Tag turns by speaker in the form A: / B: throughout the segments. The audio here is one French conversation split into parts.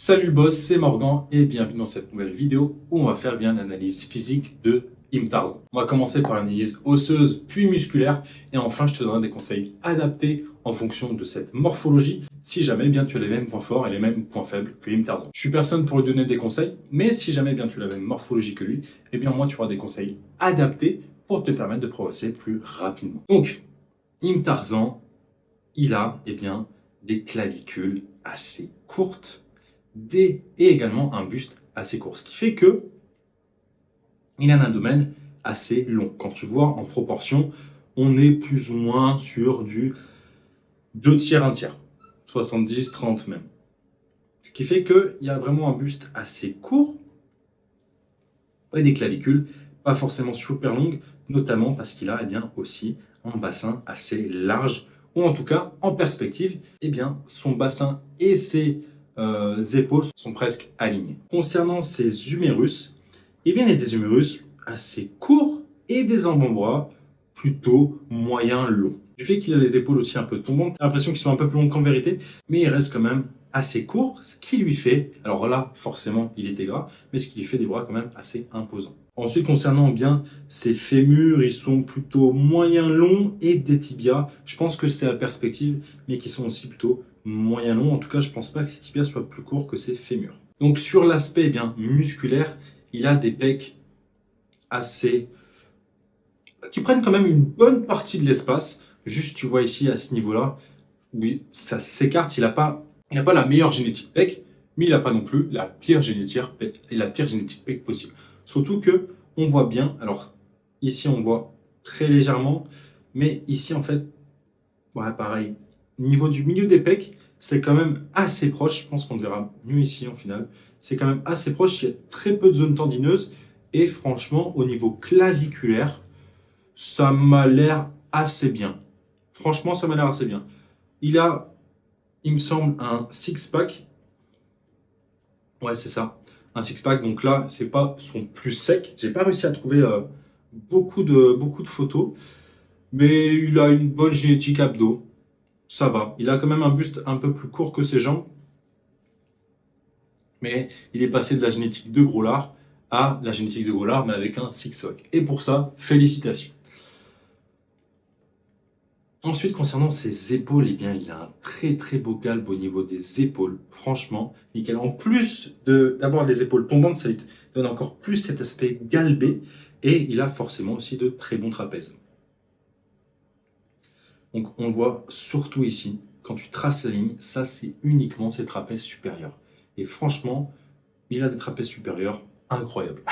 A: Salut boss, c'est Morgan et bienvenue dans cette nouvelle vidéo où on va faire bien l'analyse physique de Im Tarzan. On va commencer par l'analyse osseuse puis musculaire et enfin je te donnerai des conseils adaptés en fonction de cette morphologie si jamais bien tu as les mêmes points forts et les mêmes points faibles que Im Tarzan. Je suis personne pour lui donner des conseils, mais si jamais bien tu as la même morphologie que lui, eh bien moi tu auras des conseils adaptés pour te permettre de progresser plus rapidement. Donc, Im Tarzan, il a bien des clavicules assez courtes et également un buste assez court. Ce qui fait que il a un abdomen assez long. Quand tu vois en proportion, on est plus ou moins sur du 2 tiers, 1 tiers. 70, 30 même. Ce qui fait qu'il y a vraiment un buste assez court et des clavicules pas forcément super longues, notamment parce qu'il a aussi un bassin assez large, ou en tout cas en perspective, son bassin et ses épaules sont presque alignées. Concernant ses humérus, il y a des humérus assez courts et des avant-bras plutôt moyen longs. Du fait qu'il a les épaules aussi un peu tombantes, t'as l'impression qu'ils sont un peu plus longs qu'en vérité, mais il reste quand même assez court, ce qui lui fait, alors là forcément il était gras, mais ce qui lui fait des bras quand même assez imposants. Ensuite, concernant ses fémurs, ils sont plutôt moyen longs et des tibias. Je pense que c'est la perspective, mais qui sont aussi plutôt moyen longs. En tout cas, je pense pas que ses tibias soient plus courts que ses fémurs. Donc sur l'aspect musculaire, il a des pecs assez qui prennent quand même une bonne partie de l'espace. Juste, tu vois ici à ce niveau-là, oui, ça s'écarte. Il n'a pas la meilleure génétique pec, mais il n'a pas non plus la pire génétique pec possible. Surtout que on voit bien, alors ici on voit très légèrement, mais ici en fait, ouais, pareil, niveau du milieu des pecs, c'est quand même assez proche. Je pense qu'on le verra mieux ici en final. C'est quand même assez proche, il y a très peu de zones tendineuses et franchement au niveau claviculaire, ça m'a l'air assez bien. Franchement, ça m'a l'air assez bien. Il a, il me semble, un six-pack. Ouais, c'est ça. Un six-pack. Donc là, c'est pas son plus sec. J'ai pas réussi à trouver beaucoup de photos. Mais il a une bonne génétique abdos. Ça va. Il a quand même un buste un peu plus court que ses jambes. Mais il est passé de la génétique de gros lard à la génétique de gros lard, mais avec un six-pack. Et pour ça, félicitations. Ensuite, concernant ses épaules, il a un très beau galbe au niveau des épaules. Franchement, nickel. En plus d'avoir des épaules tombantes, ça lui donne encore plus cet aspect galbé. Et il a forcément aussi de très bons trapèzes. Donc, on le voit surtout ici. Quand tu traces la ligne, ça, c'est uniquement ses trapèzes supérieurs. Et franchement, il a des trapèzes supérieurs incroyables.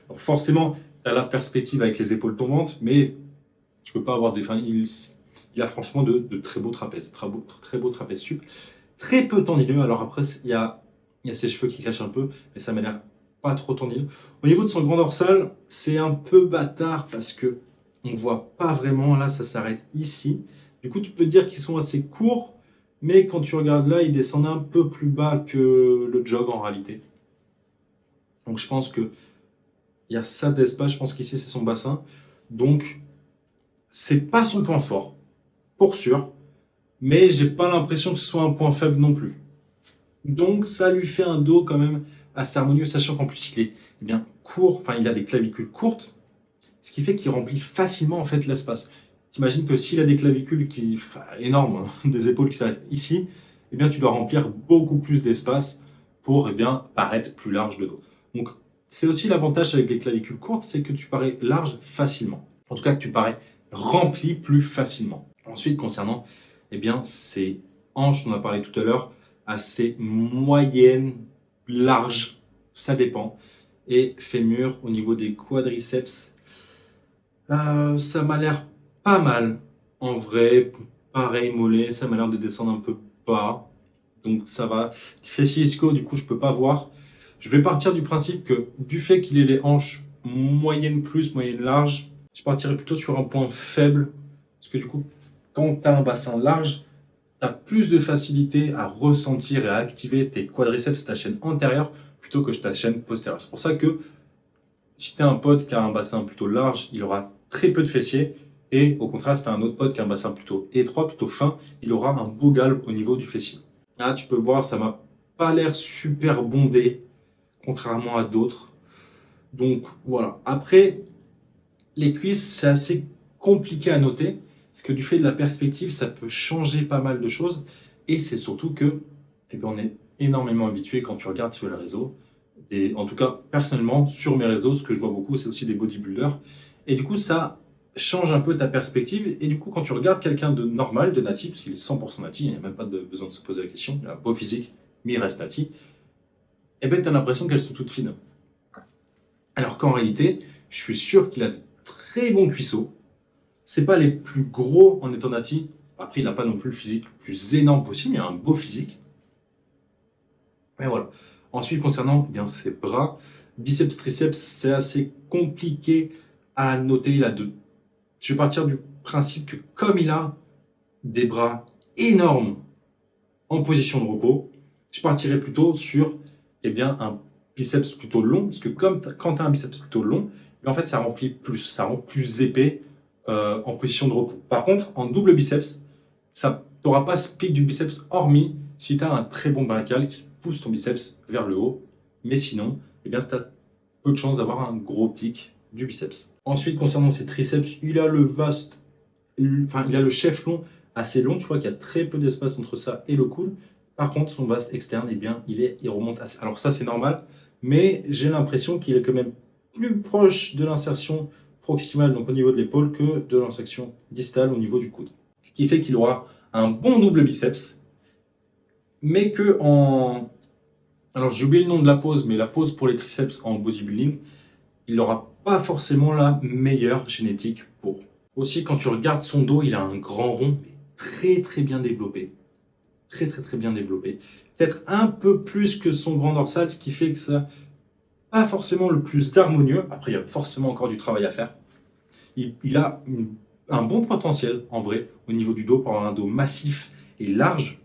A: Alors forcément, tu as la perspective avec les épaules tombantes, mais tu peux pas avoir des. Enfin, il a franchement de très beaux trapèzes, très beaux trapèzes sup, très peu tendineux. Alors après, il y a ses cheveux qui cachent un peu, mais ça m'a l'air pas trop tendineux. Au niveau de son grand dorsal, c'est un peu bâtard parce que on voit pas vraiment. Là, ça s'arrête ici. Du coup, tu peux dire qu'ils sont assez courts, mais quand tu regardes là, ils descendent un peu plus bas que le jog en réalité. Donc, je pense que il y a ça d'espace. Je pense qu'ici c'est son bassin. Donc c'est pas son point fort, pour sûr, mais j'ai pas l'impression que ce soit un point faible non plus. Donc ça lui fait un dos quand même assez harmonieux, sachant qu'en plus il est court, enfin il a des clavicules courtes, ce qui fait qu'il remplit facilement en fait l'espace. T'imagines que s'il a des clavicules énormes, des épaules qui s'arrêtent ici, tu dois remplir beaucoup plus d'espace pour paraître plus large le dos. Donc c'est aussi l'avantage avec les clavicules courtes, c'est que tu parais large facilement. En tout cas que tu parais rempli plus facilement. Ensuite, concernant ses hanches, on en a parlé tout à l'heure, assez moyennes, larges, ça dépend. Et fémur, au niveau des quadriceps, ça m'a l'air pas mal. En vrai, pareil, mollet, ça m'a l'air de descendre un peu bas. Donc ça va. Fessier ischio, du coup, je peux pas voir. Je vais partir du principe que du fait qu'il ait les hanches moyennes plus, moyennes larges, je partirais plutôt sur un point faible. Parce que du coup, quand tu as un bassin large, tu as plus de facilité à ressentir et à activer tes quadriceps, ta chaîne antérieure, plutôt que ta chaîne postérieure. C'est pour ça que si tu as un pote qui a un bassin plutôt large, il aura très peu de fessiers. Et au contraire, si tu as un autre pote qui a un bassin plutôt étroit, plutôt fin, il aura un beau galbe au niveau du fessier. Là, tu peux voir, ça m'a pas l'air super bombé, contrairement à d'autres. Donc voilà. Après, les cuisses, c'est assez compliqué à noter, parce que du fait de la perspective, ça peut changer pas mal de choses. Et c'est surtout que, eh bien, on est énormément habitué quand tu regardes sur les réseaux. Et en tout cas, personnellement, sur mes réseaux, ce que je vois beaucoup, c'est aussi des bodybuilders. Et du coup, ça change un peu ta perspective. Et du coup, quand tu regardes quelqu'un de normal, de nati, parce qu'il est 100% nati, il n'y a même pas besoin de se poser la question, il a un beau physique, mais il reste nati, eh ben, tu as l'impression qu'elles sont toutes fines. Alors qu'en réalité, je suis sûr qu'il a de très bons cuisseaux. C'est pas les plus gros en étant nati. Après, il n'a pas non plus le physique le plus énorme possible, il a un beau physique. Mais voilà. Ensuite, concernant bien ses bras, biceps, triceps, c'est assez compliqué à noter. Je vais partir du principe que comme il a des bras énormes en position de repos, je partirais plutôt sur eh bien, un biceps plutôt long, parce que quand tu as un biceps plutôt long, en fait, ça remplit plus, ça rend plus épais en position de repos. Par contre, en double biceps, tu n'auras pas ce pic du biceps, hormis si tu as un très bon brachial qui pousse ton biceps vers le haut. Mais sinon, eh bien, tu as peu de chances d'avoir un gros pic du biceps. Ensuite, concernant ses triceps, il a le chef-long assez long. Tu vois qu'il y a très peu d'espace entre ça et le coude. Par contre, son vaste externe, eh bien, il remonte assez. Alors ça, c'est normal, mais j'ai l'impression qu'il est quand même plus proche de l'insertion proximale, donc au niveau de l'épaule, que de l'insertion distale au niveau du coude. Ce qui fait qu'il aura un bon double biceps, mais que en... Alors j'ai oublié le nom de la pose, mais la pose pour les triceps en bodybuilding, il n'aura pas forcément la meilleure génétique pour. Aussi, quand tu regardes son dos, il a un grand rond, mais très très bien développé. Très très très bien développé. Peut-être un peu plus que son grand dorsal, ce qui fait que ça pas forcément le plus harmonieux. Après, il y a forcément encore du travail à faire. Il a un bon potentiel, en vrai, au niveau du dos, pour avoir un dos massif et large.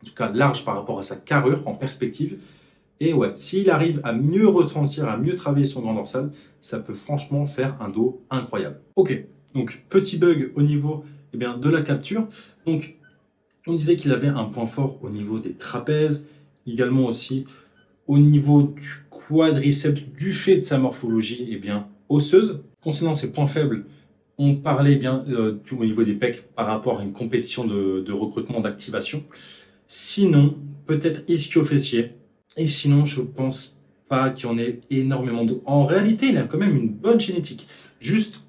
A: En tout cas, large par rapport à sa carrure en perspective. Et ouais, s'il arrive à mieux retranscrire, à mieux travailler son grand dorsal, ça peut franchement faire un dos incroyable. Ok, donc petit bug au niveau de la capture. Donc, on disait qu'il avait un point fort au niveau des trapèzes, également aussi au niveau du quadriceps du fait de sa morphologie osseuse. Concernant ses points faibles, on parlait au niveau des pecs par rapport à une compétition de recrutement d'activation. Sinon, peut-être ischio-fessier. Et sinon, je pense pas qu'il y en ait énormément d'autres. En réalité, il a quand même une bonne génétique. Juste,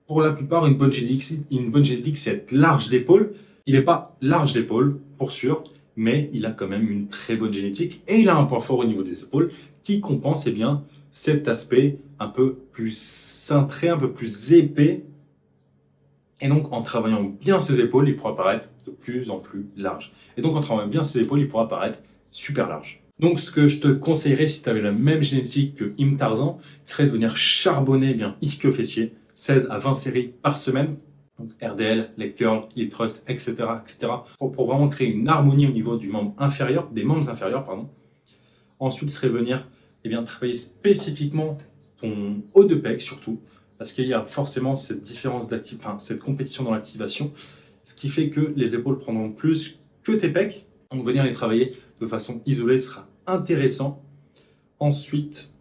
A: pour la plupart, une bonne génétique, c'est être large d'épaule. Il n'est pas large d'épaule, pour sûr, mais il a quand même une très bonne génétique. Et il a un point fort au niveau des épaules qui compense cet aspect un peu plus cintré, un peu plus épais. Et donc, en travaillant bien ses épaules, il pourra paraître de plus en plus large. Et donc, en travaillant bien ses épaules, il pourra paraître super large. Donc, ce que je te conseillerais, si tu avais la même génétique que Im Tarzan, serait de venir charbonner ischio-fessier, 16 à 20 séries par semaine. Donc, RDL, leg curl, hip thrust, etc., etc. Pour vraiment créer une harmonie au niveau des membres inférieurs, pardon. Ensuite, serait venir travailler spécifiquement ton haut de pec, surtout, parce qu'il y a forcément cette différence cette compétition dans l'activation, ce qui fait que les épaules prendront plus que tes pecs. Donc, venir les travailler de façon isolée sera intéressant. Ensuite,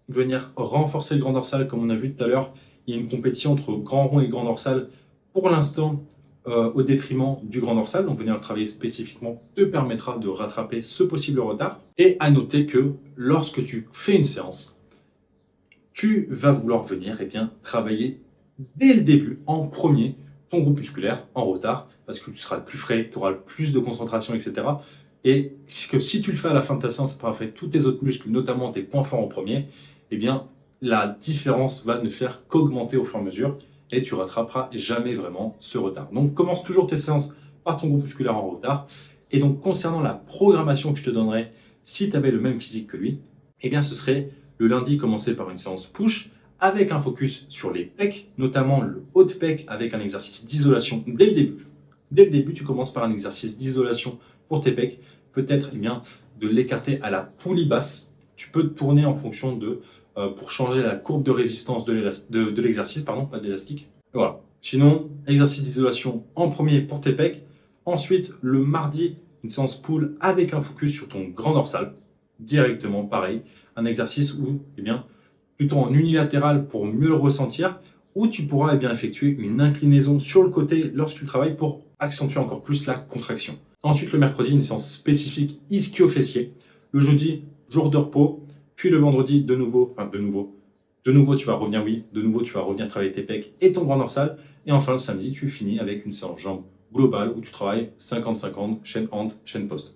A: venir renforcer le grand dorsal, comme on a vu tout à l'heure. Il y a une compétition entre grand rond et grand dorsal pour l'instant au détriment du grand dorsal. Donc, venir le travailler spécifiquement te permettra de rattraper ce possible retard. Et à noter que lorsque tu fais une séance, tu vas vouloir venir travailler dès le début, en premier, ton groupe musculaire en retard, parce que tu seras le plus frais, tu auras le plus de concentration, etc. Et que si tu le fais à la fin de ta séance, après avoir fait tous tes autres muscles, notamment tes points forts en premier, la différence va ne faire qu'augmenter au fur et à mesure et tu rattraperas jamais vraiment ce retard. Donc, commence toujours tes séances par ton groupe musculaire en retard. Et donc, concernant la programmation que je te donnerai, si tu avais le même physique que lui, ce serait le lundi commencer par une séance push avec un focus sur les pecs, notamment le haut de pec avec un exercice d'isolation dès le début. Dès le début, tu commences par un exercice d'isolation pour tes pecs. Peut-être de l'écarter à la poulie basse. Tu peux te tourner en fonction pour changer la courbe de résistance de l'exercice, pas de l'élastique. Voilà. Sinon, exercice d'isolation en premier pour tes pecs. Ensuite, le mardi, une séance pull avec un focus sur ton grand dorsal. Directement, pareil, un exercice où, plutôt en unilatéral pour mieux le ressentir, où tu pourras effectuer une inclinaison sur le côté lorsque tu travailles pour accentuer encore plus la contraction. Ensuite, le mercredi, une séance spécifique ischio-fessier. Le jeudi, jour de repos. Puis le vendredi, de nouveau, tu vas revenir travailler tes pecs et ton grand dorsal. Et enfin, le samedi, tu finis avec une séance jambes globale où tu travailles 50-50, chaîne hand, chaîne poste.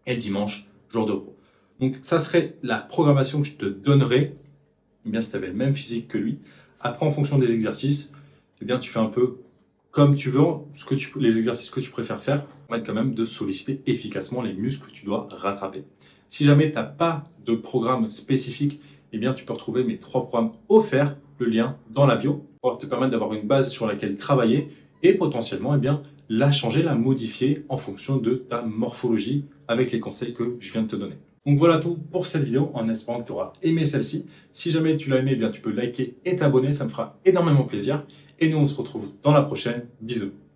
A: Et le dimanche, jour de repos. Donc, ça serait la programmation que je te donnerais, si tu avais le même physique que lui. Après, en fonction des exercices, tu fais un peu comme tu veux, les exercices que tu préfères faire, permettent quand même de solliciter efficacement les muscles que tu dois rattraper. Si jamais tu n'as pas de programme spécifique, tu peux retrouver mes 3 programmes offerts, le lien dans la bio, pour te permettre d'avoir une base sur laquelle travailler et potentiellement la changer, la modifier en fonction de ta morphologie avec les conseils que je viens de te donner. Donc voilà tout pour cette vidéo, en espérant que tu auras aimé celle-ci. Si jamais tu l'as aimé, tu peux liker et t'abonner, ça me fera énormément plaisir. Et nous, on se retrouve dans la prochaine. Bisous.